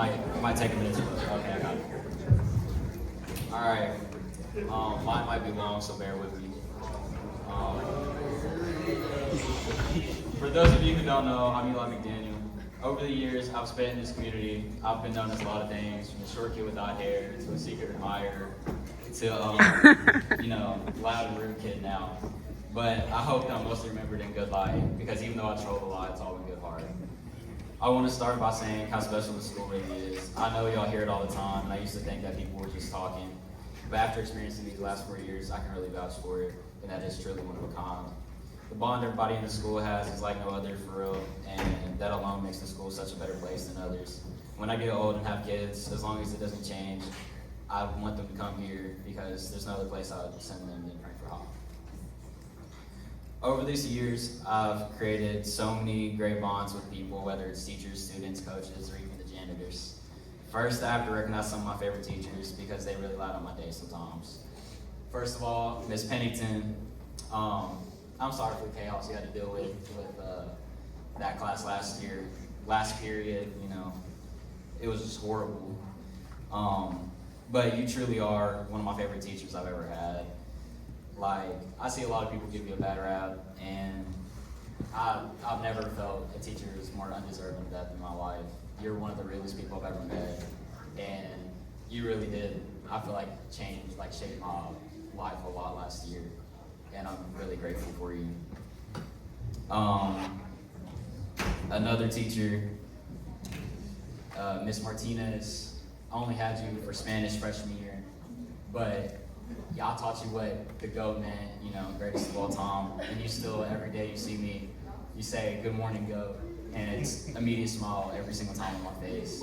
It might take a minute to look. Okay, I got it. All right. Mine might be long, so bear with me. Um, for those of you who don't know, I'm Eli McDaniel. Over the years I've spent in this community, I've been known as a lot of things, from a short kid without hair to a secret admirer to loud and rude kid now. But I hope that I'm mostly remembered in good light, because even though I troll a lot, it's all in good heart. I want to start by saying how special the school really is. I know y'all hear it all the time, and I used to think that people were just talking. But after experiencing these last 4 years, I can really vouch for it, and that is truly one of a kind. The bond everybody in the school has is like no other, for real, and that alone makes the school such a better place than others. When I get old and have kids, as long as it doesn't change, I want them to come here, because there's no other place I would send them than Frankfort Hall. Over these years, I've created so many great bonds with people, whether it's teachers, students, coaches, or even the janitors. First, I have to recognize some of my favorite teachers, because they really light up my day sometimes. First of all, Miss Pennington. I'm sorry for the chaos you had to deal with that class last period, it was just horrible. But you truly are one of my favorite teachers I've ever had. Like, I see a lot of people give you a bad rap, and I've never felt a teacher who's more undeserving of that in my life. You're one of the realest people I've ever met, and you really did, I feel like, shape my life a lot last year, and I'm really grateful for you. Another teacher, Miss Martinez, I only had you for Spanish freshman year, but I taught you what the GOAT meant, greatest of all time, and you still, every day you see me, you say, "Good morning, GOAT," and it's immediate smile every single time on my face,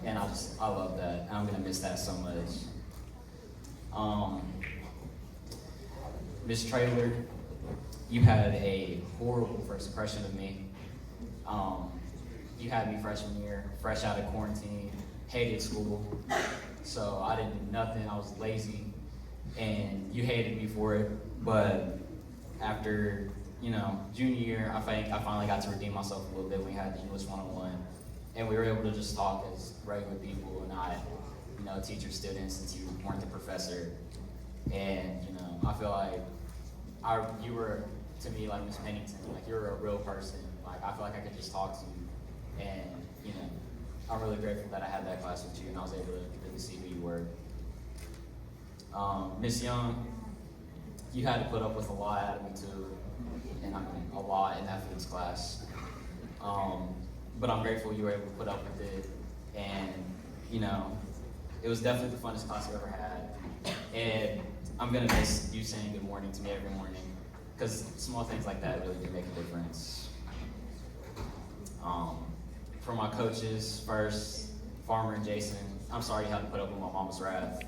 and I love that, and I'm gonna miss that so much. Miss Traylor, you had a horrible first impression of me. You had me freshman year, fresh out of quarantine, hated school, so I didn't do nothing, I was lazy, and you hated me for it. But after, junior year, I think I finally got to redeem myself a little bit when we had the English 101, and we were able to just talk as regular people and not, teacher students, since you weren't the professor. And, I feel like you were, to me, like Miss Pennington, like you're a real person. Like, I feel like I could just talk to you, and, I'm really grateful that I had that class with you, and I was able to really see who you were. Miss Young, you had to put up with a lot out of me too, and I mean a lot in that physics class. But I'm grateful you were able to put up with it, and it was definitely the funnest class I've ever had. And I'm gonna miss you saying good morning to me every morning, because small things like that really do make a difference. For my coaches, first, Farmer and Jason, I'm sorry you had to put up with my mama's wrath.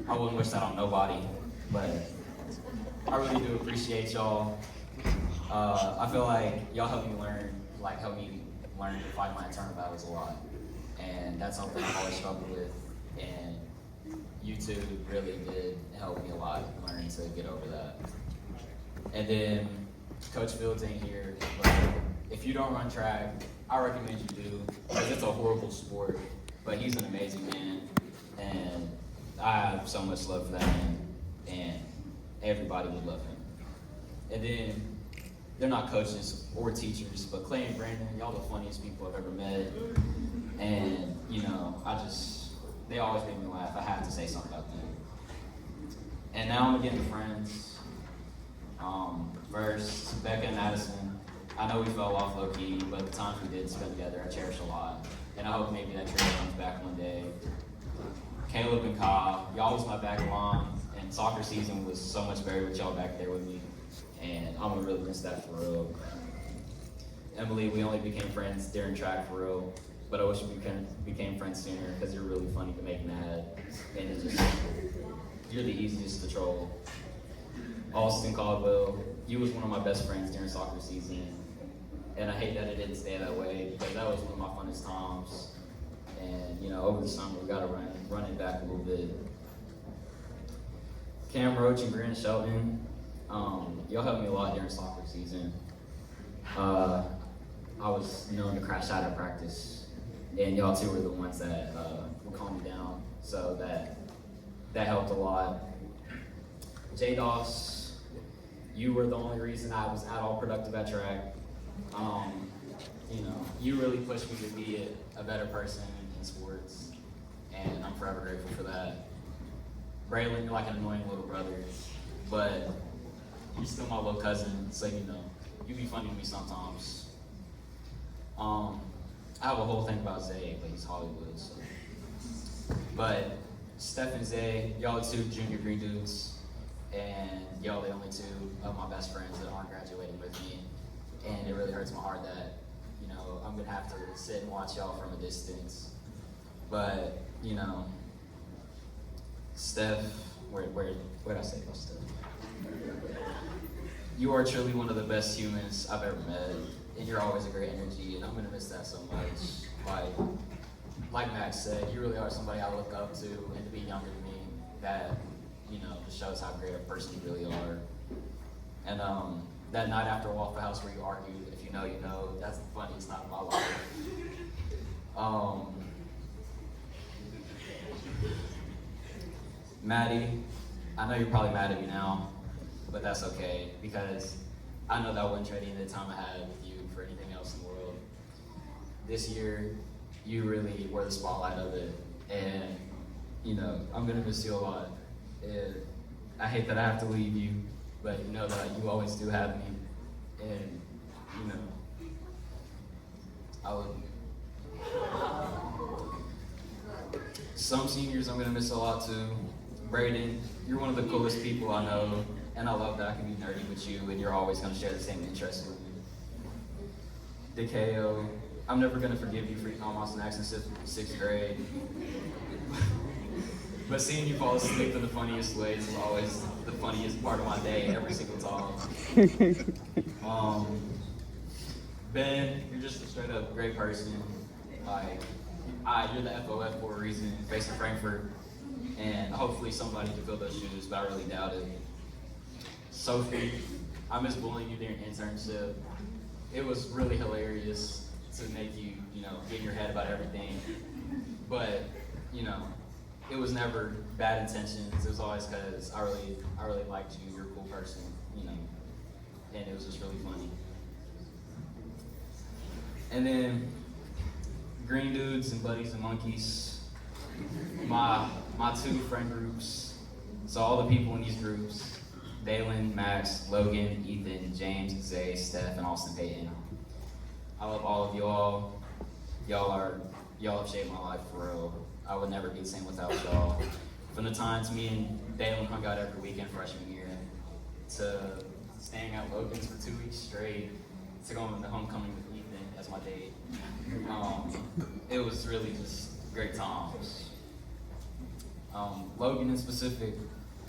I wouldn't wish that on nobody, but I really do appreciate y'all. I feel like y'all helped me learn to fight my internal battles a lot. And that's something I've always struggled with. And you two really did help me a lot learn to get over that. And then Coach Fields ain't here, but if you don't run track, I recommend you do, because it's a horrible sport, but he's an amazing man, and I have so much love for that man, and everybody would love him. And then, they're not coaches or teachers, but Clay and Brandon, y'all the funniest people I've ever met, and, they always make me laugh. I have to say something about them. And now I'm getting friends. First, Becca and Madison. I know we fell off low-key, but the times we did spend together, I cherish a lot. And I hope maybe that trade comes back one day. Caleb and Kyle, y'all was my back line, and soccer season was so much better with y'all back there with me. And I'm gonna really miss that for real. Emily, we only became friends during track for real, but I wish we became friends sooner, because you're really funny to make mad. And you're the easiest to troll. Austin Caldwell, you was one of my best friends during soccer season. And I hate that it didn't stay that way, because that was one of my funnest times. And, over the summer, we got to run it back a little bit. Cam Roach and Grant Shelton, y'all helped me a lot during soccer season. I was known to crash out at practice, and y'all two were the ones that would calm me down. So that helped a lot. J-Doss, you were the only reason I was at all productive at track. You really pushed me to be a better person in sports, and I'm forever grateful for that. Braylon, you're like an annoying little brother, but you're still my little cousin, so you be funny to me sometimes. I have a whole thing about Zay, but he's Hollywood, so. But Steph and Zay, y'all are two junior green dudes, and y'all the only two of my best friends that aren't graduating with me. And it really hurts my heart that, I'm gonna have to sit and watch y'all from a distance. But, Steph, where'd I say about Steph? You are truly one of the best humans I've ever met, and you're always a great energy, and I'm gonna miss that so much. Like Max said, you really are somebody I look up to, and to be younger than me, that, just shows how great a person you really are. And that night after Waffle House where you argued, if you know, you know, that's the funniest night of my life. Maddie, I know you're probably mad at me now, but that's okay, because I know that I wouldn't trade any of the time I had with you for anything else in the world. This year, you really were the spotlight of it, and I'm gonna miss you a lot. And I hate that I have to leave you, but you know that you always do have me, and I would. Some seniors I'm gonna miss a lot too. Braden, you're one of the coolest people I know, and I love that I can be nerdy with you, and you're always gonna share the same interests with me. DeKeo, I'm never gonna forgive you for eating all my snacks in sixth grade. But seeing you fall asleep in the funniest ways is always the funniest part of my day, every single time. Ben, you're just a straight up great person. You're the FOF for a reason, based in Frankfurt, and hopefully somebody can fill those shoes, but I really doubt it. Sophie, I miss bullying you during internship. It was really hilarious to make you, get in your head about everything, but, it was never bad intentions. It was always because I really liked you. You're a cool person, and it was just really funny. And then Green Dudes and Buddies and Monkeys, my two friend groups. So all the people in these groups, Dalen, Max, Logan, Ethan, James, Zay, Steph, and Austin Payton. I love all of y'all. Y'all have shaped my life for real. I would never be the same without y'all. From the times me and Dalen hung out every weekend freshman year, to staying at Logan's for 2 weeks straight, to going to homecoming with Ethan as my date. It was really just great times. Logan in specific,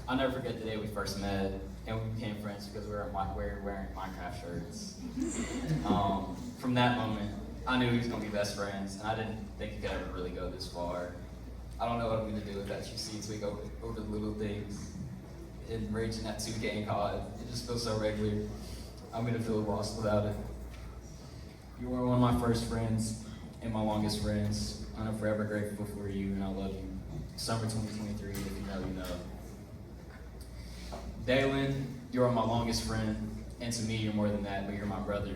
I'll never forget the day we first met, and we became friends because we were wearing Minecraft shirts. From that moment, I knew we was gonna be best friends, and I didn't think it could ever really go this far. I don't know what I'm gonna do without you seeing we go over the little things and raging at 2K and COD. It just feels so regular. I'm gonna feel lost without it. You were one of my first friends and my longest friends. I'm forever grateful for you, and I love you. Summer 2023, if you know, you know. Dalen, you are my longest friend, and to me, you're more than that, but you're my brother.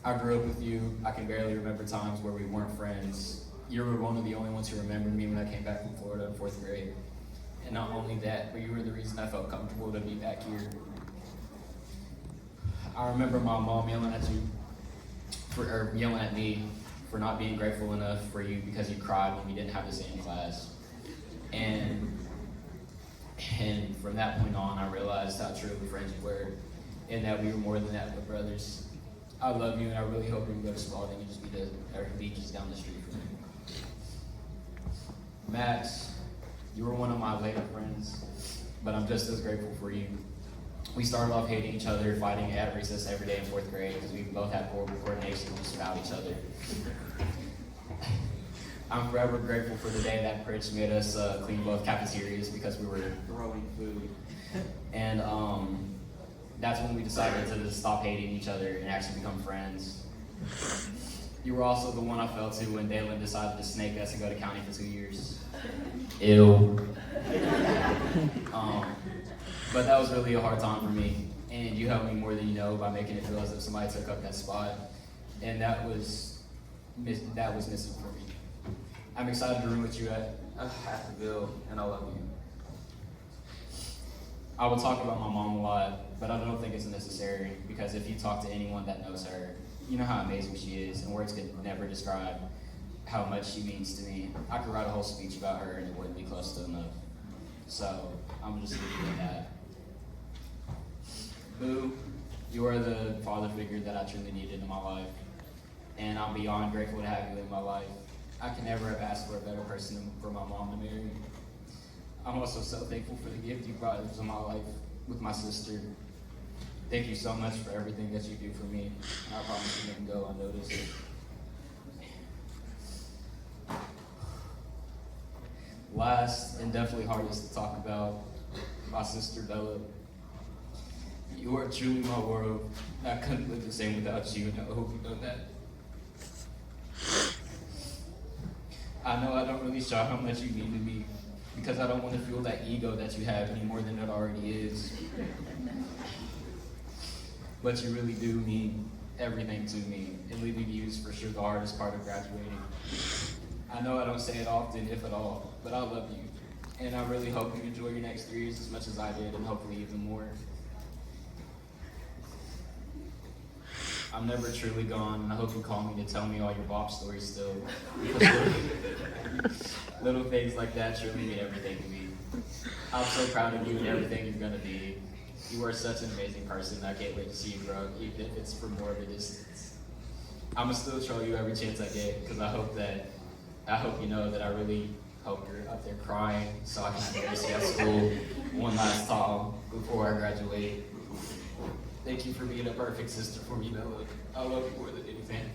I grew up with you. I can barely remember times where we weren't friends. You were one of the only ones who remembered me when I came back from Florida in 4th grade. And not only that, but you were the reason I felt comfortable to be back here. I remember my mom yelling at me for not being grateful enough for you because you cried when we didn't have the same class. And from that point on, I realized how true of friends we were, and that we were more than that, but brothers. I love you, and I really hope you can go to Spalding and just be the beaches down the street from me. Max, you were one of my later friends, but I'm just as grateful for you. We started off hating each other, fighting at recess every day in 4th grade because we both had horrible coordination just about each other. I'm forever grateful for the day that Pritch made us clean both cafeterias because we were throwing food. And that's when we decided to just stop hating each other and actually become friends. You were also the one I fell to when Dalen decided to snake us and go to county for 2 years. Ew. But that was really a hard time for me, and you helped me more than you know by making it feel as if somebody took up that spot, and that was missing for me. I'm excited to room with you at Hatfield, and I love you. I will talk about my mom a lot, but I don't think it's necessary, because if you talk to anyone that knows her, you know how amazing she is, and words could never describe how much she means to me. I could write a whole speech about her and it wouldn't be close to enough. So, I'm just leaving it at that. Boo, you are the father figure that I truly needed in my life, and I'm beyond grateful to have you in my life. I can never have asked for a better person for my mom to marry. I'm also so thankful for the gift you brought into my life with my sister. Thank you so much for everything that you do for me, and I promise you didn't go unnoticed. Last, and definitely hardest to talk about, my sister Bella. You are truly my world. I couldn't live the same without you, and I hope you know that. I know I don't really show how much you mean to me, because I don't want to feel that ego that you have any more than it already is. But you really do mean everything to me, and leaving you is for sure the hardest part of graduating. I know I don't say it often, if at all, but I love you, and I really hope you enjoy your next 3 years as much as I did, and hopefully even more. I'm never truly gone, and I hope you call me to tell me all your Bob stories still. Because little things like that truly mean everything to me. I'm so proud of you and everything you're gonna be. You are such an amazing person, and I can't wait to see you grow, even if it's from more of a distance. I'm gonna still troll you every chance I get, because I hope you know that I really hope you're up there crying, so I can have to see at school one last time before I graduate. Thank you for being a perfect sister for me, Bella. I love you more than anything.